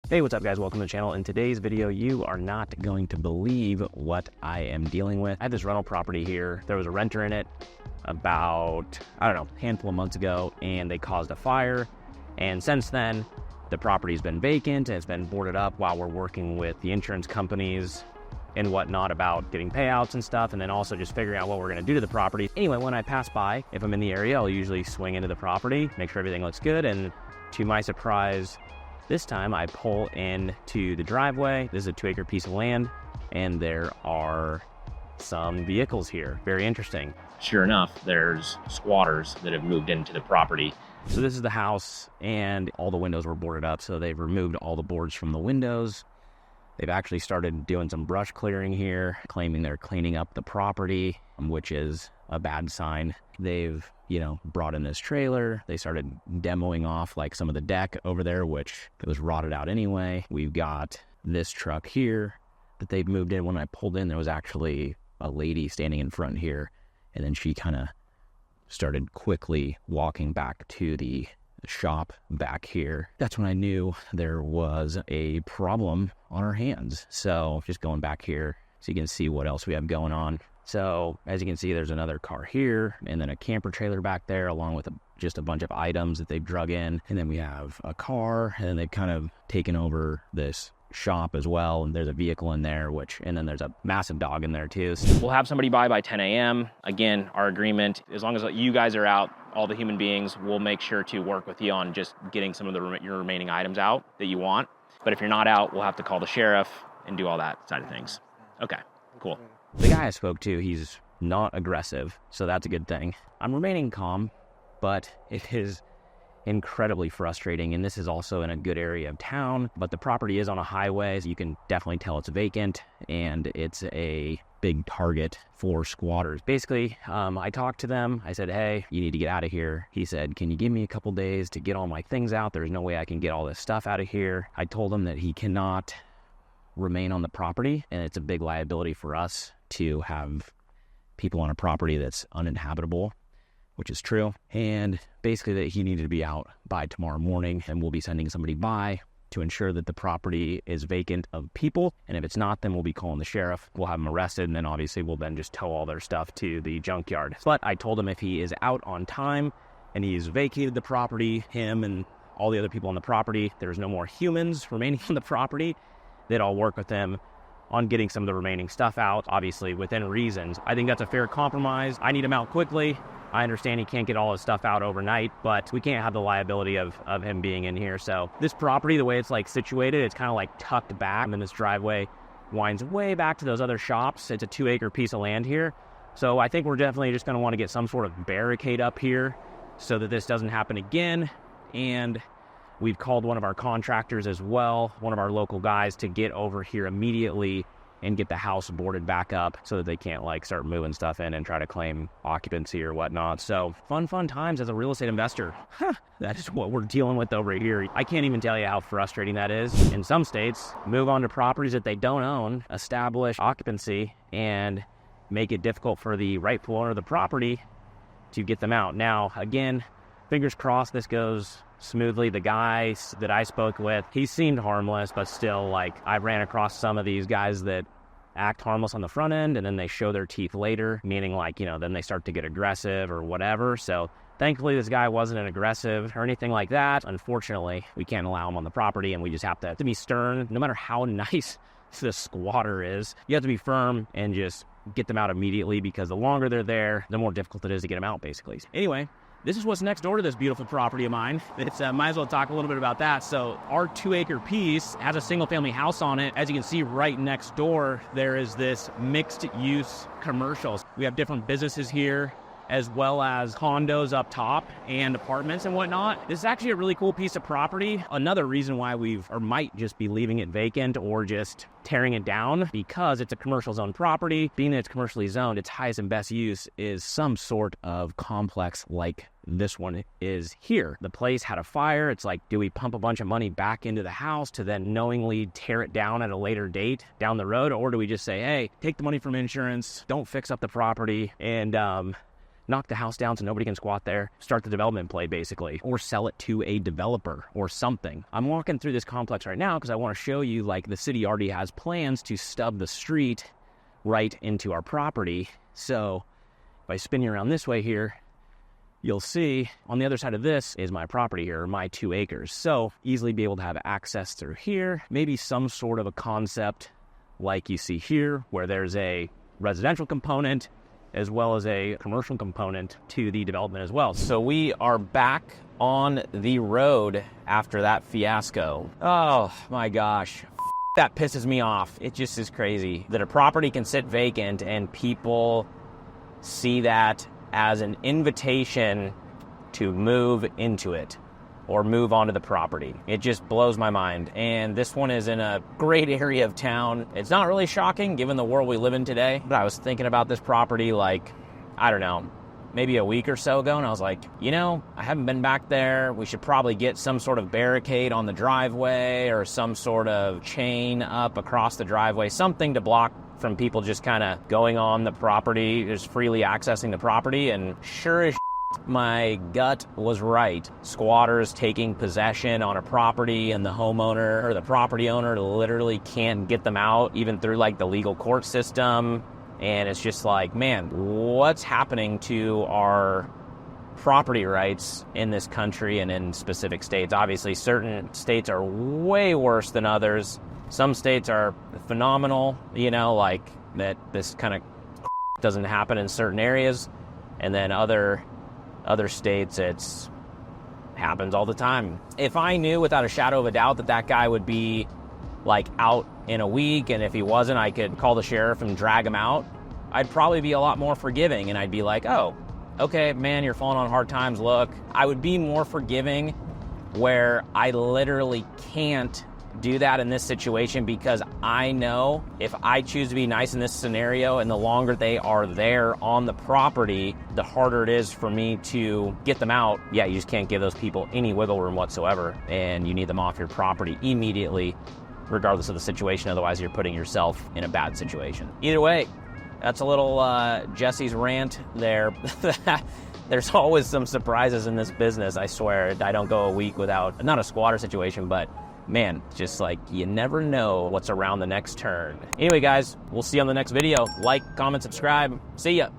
Hey, what's up guys? Welcome to the channel. In today's video, you are not going to believe what I am dealing with. I had this rental property here. There was a renter in it about, a handful of months ago, and they caused a fire. And since then, the property's been vacant and it's been boarded up while we're working with the insurance companies and whatnot about getting payouts and stuff, and then also just figuring out what we're going to do to the property. Anyway, when I pass by, if I'm in the area, I'll usually swing into the property, make sure everything looks good, and to my surprise, this time I pull into the driveway. This is a 2-acre piece of land, and there are some vehicles here. Very interesting. Sure enough, there's squatters that have moved into the property. So this is the house, and all the windows were boarded up, so they've removed all the boards from the windows. They've actually started doing some brush clearing here, claiming they're cleaning up the property, which is a bad sign. They've, brought in this trailer. They started demoing off like some of the deck over there, which it was rotted out anyway. We've got this truck here that they've moved in. When I pulled in, there was actually a lady standing in front here, and then she kind of started quickly walking back to the shop back here. That's when I knew there was a problem on our hands. So just going back here so you can see what else we have going on. So as you can see, there's another car here, and then a camper trailer back there, along with just a bunch of items that they've drug in. And then we have a car, and then they've kind of taken over this shop as well. And there's a vehicle in there, and then there's a massive dog in there too. So we'll have somebody by 10 a.m. Again, our agreement, as long as you guys are out, all the human beings, we'll make sure to work with you on just getting some of your remaining items out that you want. But if you're not out, we'll have to call the sheriff and do all that side of things. Okay, cool. The guy I spoke to, he's not aggressive, so that's a good thing. I'm remaining calm, but it is incredibly frustrating, and this is also in a good area of town, but the property is on a highway, so you can definitely tell it's vacant, and it's a big target for squatters. Basically, I talked to them. I said, hey, you need to get out of here. He said, can you give me a couple days to get all my things out? There's no way I can get all this stuff out of here. I told him that he cannot remain on the property, and it's a big liability for us to have people on a property that's uninhabitable, which is true. And basically that he needed to be out by tomorrow morning, and we'll be sending somebody by to ensure that the property is vacant of people. And if it's not, then we'll be calling the sheriff. We'll have them arrested, and then obviously we'll then just tow all their stuff to the junkyard. But I told him if he is out on time and he's vacated the property, him and all the other people on the property, there's no more humans remaining on the property, that I'll work with them on getting some of the remaining stuff out, obviously within reasons. I think that's a fair compromise. I need him out quickly. I understand he can't get all his stuff out overnight, but we can't have the liability of him being in here. So this property, the way it's like situated, it's kind of like tucked back, and then this driveway winds way back to those other shops. It's a 2-acre piece of land here. So I think we're definitely just gonna want to get some sort of barricade up here so that this doesn't happen again. And we've called one of our contractors as well, one of our local guys, to get over here immediately and get the house boarded back up so that they can't start moving stuff in and try to claim occupancy or whatnot. So fun times as a real estate investor. That is what we're dealing with over here. I can't even tell you how frustrating that is. In some states, move on to properties that they don't own, establish occupancy, and make it difficult for the rightful owner of the property to get them out. Now, again, fingers crossed this goes smoothly. The guy that I spoke with, he seemed harmless, but still, I ran across some of these guys that act harmless on the front end, and then they show their teeth later, meaning then they start to get aggressive or whatever. So thankfully this guy wasn't an aggressive or anything like that. Unfortunately, we can't allow him on the property, and we just have to be stern. No matter how nice the squatter is, you have to be firm and just get them out immediately, because the longer they're there, the more difficult it is to get them out, basically. Anyway, this is what's next door to this beautiful property of mine. It's might as well talk a little bit about that. So our 2-acre piece has a single-family house on it. As you can see, right next door, there is this mixed-use commercials. We have different businesses here, as well as condos up top and apartments and whatnot. This is actually a really cool piece of property. Another reason why might just be leaving it vacant or just tearing it down, because it's a commercial zone property. Being that it's commercially zoned, its highest and best use is some sort of complex like this one is here. The place had a fire. It's like, do we pump a bunch of money back into the house to then knowingly tear it down at a later date down the road? Or do we just say, hey, take the money from insurance, don't fix up the property, and knock the house down so nobody can squat there, start the development play basically, or sell it to a developer or something. I'm walking through this complex right now because I want to show you, like, the city already has plans to stub the street right into our property. So if I spin you around this way here, you'll see on the other side of this is my property here, my 2 acres. So easily be able to have access through here, maybe some sort of a concept like you see here, where there's a residential component as well as a commercial component to the development as well. So we are back on the road after that fiasco. Oh my gosh. That pisses me off. It just is crazy that a property can sit vacant and people see that as an invitation to move into it or move onto the property. It just blows my mind. And this one is in a great area of town. It's not really shocking given the world we live in today, but I was thinking about this property like, I don't know, maybe a week or so ago, and I was like, you know, I haven't been back there. We should probably get some sort of barricade on the driveway or some sort of chain up across the driveway, something to block from people just kind of going on the property, just freely accessing the property. And sure as my gut was right. Squatters taking possession on a property, and the homeowner or the property owner literally can't get them out, even through like the legal court system. And it's just like, man, what's happening to our property rights in this country and in specific states? Obviously, certain states are way worse than others. Some states are phenomenal, you know, like that this kind of doesn't happen in certain areas. And then other states, it's happens all the time. If I knew without a shadow of a doubt that that guy would be like out in a week, and if he wasn't, I could call the sheriff and drag him out, I'd probably be a lot more forgiving. And I'd be like, oh, okay, man, you're falling on hard times. Look, I would be more forgiving, where I literally can't do that in this situation, because I know if I choose to be nice in this scenario, and the longer they are there on the property, the harder it is for me to get them out. Yeah, you just can't give those people any wiggle room whatsoever, and you need them off your property immediately, regardless of the situation. Otherwise, you're putting yourself in a bad situation. Either way, that's a little Jesse's rant there. There's always some surprises in this business, I swear. I don't go a week without, not a squatter situation, but man, just like you never know what's around the next turn. Anyway, guys, we'll see you on the next video. Like, comment, subscribe. See ya.